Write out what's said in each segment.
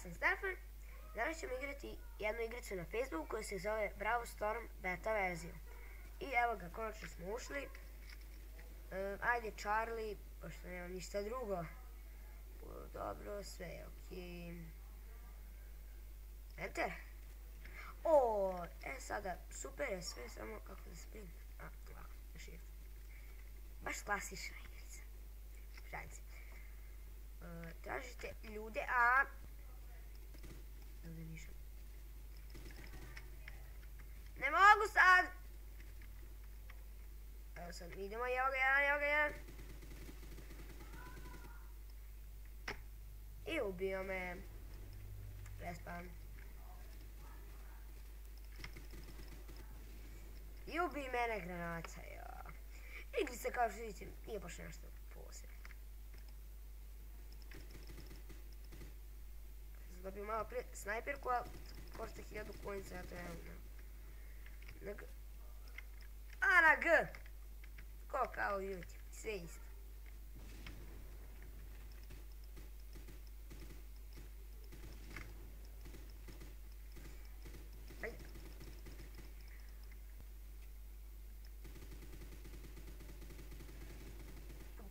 sam Stefan. Danas ćemo igrati jednu igricu na Facebooku koja se zove Brawl Storm beta verzija. I evo ga, konačno smo ušli. Ajde Charlie, pošto nema ništa drugo. Dobro, sve je okej. Enter. Sada, super je sve, samo kako da sprint. Ovako, na shift. Baš klasična igrica. Šalim se. Tražite ljude, ovdje ništa. Ne mogu sad! Evo sad, idemo, evo ga jedan. I ubio me. Respawn. I ubij mene granata, ja. Igrica, kao što vidite, nije baš nešto posebno. Sam dobio malo prije snajperku, ali košta 1000 coinsa, ja to ne znam. Na G! Ko kao ljudi, sve isto.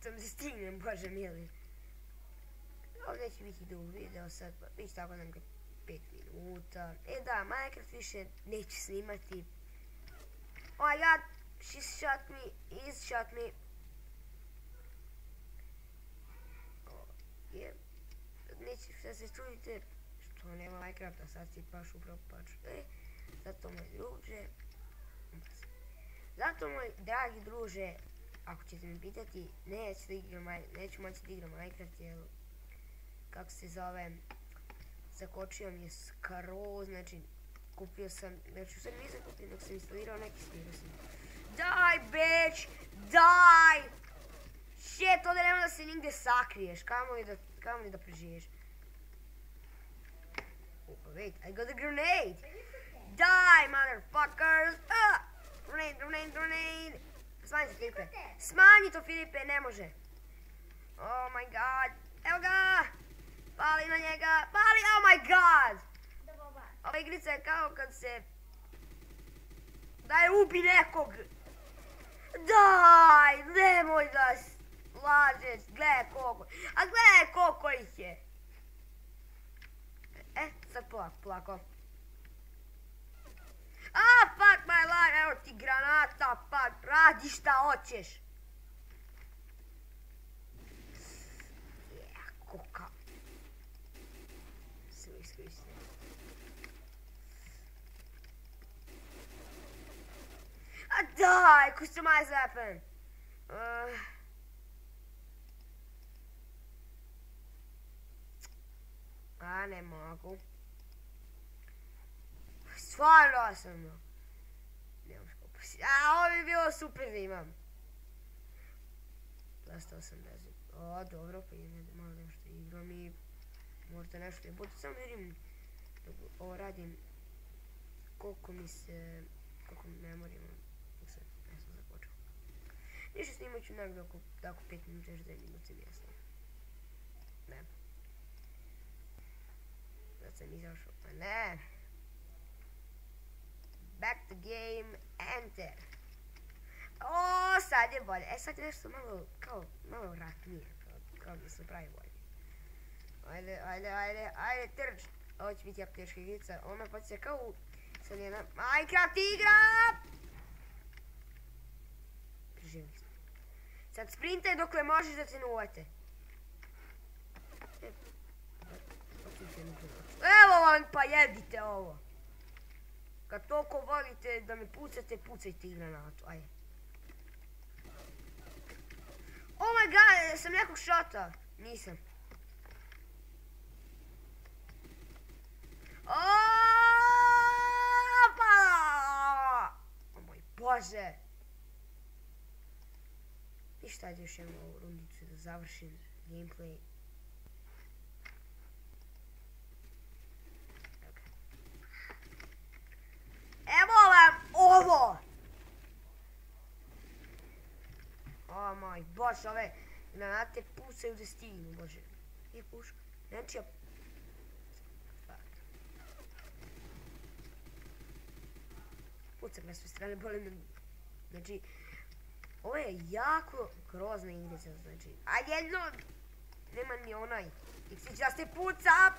Sam se stignem, bože mili. Ovdje će biti dug video sad, već tako nam ga 5 minuta. Da, Minecraft više neću snimati. Oh my god, she shot me, he shot me. Neće da se čudite što nema Minecrafta, sad si baš upravo paču. Zato moj druže, dragi druže, ako ćete mi pitati, neću moći da igram Minecraft, jer, kako se zove, zakočio mi je skroz, znači, kupio sam, znači, sad nisam kupio, dok sam instalirao neki virus. Daj, bitch, daj! Shit, ovdje nema da se nigdje sakriješ, kamo li da prežiješ. Wait, I got a grenade! Die, motherfuckers! Grenade! Smanji to, Filipe. Smanji to, Filipe, ne može. Oh my god. Evo ga. Pali na njega. Pali, oh my god. Ova igrica je kao kad se... Daj, ubi nekog. Daj, nemoj da lažeš. Gledaj koliko. A gledaj koliko ih je. Sad polako. Fuck my life, evo ti granata, fuck, radi šta hoćeš. Koka. Sve iskoristio. Daj, customize weapon. Ne mogu. Stvarno sam. Nemam što posjetiti. Ovo bi bilo super da imam. 280. Dobro, pa idem malo nešto igram i možda nešto ne bude. Samo vidim dok ovo radim koliko mi memorije imam. Ja sam započeo. Ništa snimat ću negdje oko 5 minuta, još 2 minute mjesto. Ne. Sad sam izašao, pa ne. Back to game, enter. Sad je bolje. Sad je nešto malo ratnije. Kao da se pravi bolje. Ajde, trč. Ovo će biti jako teška igrica. Ovo me podsjeća kao sad jedna Minecraft igra! Preživili smo. Sad sprintaj dokle možeš da te ne uvate. Evo vam, pa jedite ovo. Kad toliko volite da me pucate, pucajte i granatu, ajde. Oh my god, sam nekog šota. Nisam. O moj bože. Ništa, ajde još jednu ovu rundicu da završim gameplay. Evo vam ovo! O moj bož, ove granate pucaju da stignu, bože. Je puška. Znači, pucam na sve strane, boli me. Znači, ovo je jako grozna igrica, znači. A jedno, nema ni onaj. Iksić da se puca!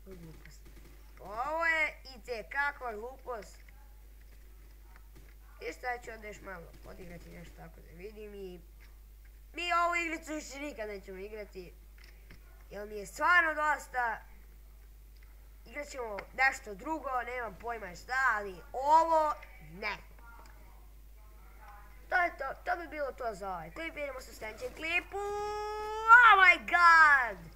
Glupost. Ovo je itekakva glupost. I šta ću onda još malo odigrati nešto tako da vidim i... Mi ovu igricu više nikad nećemo igrati. Jer mi je stvarno dosta. Igrat ćemo nešto drugo, nemam pojma šta, ali ovo ne. To je to, to bi bilo to za ovaj klip. Vidimo se u sljedećem klipu. Oh my god!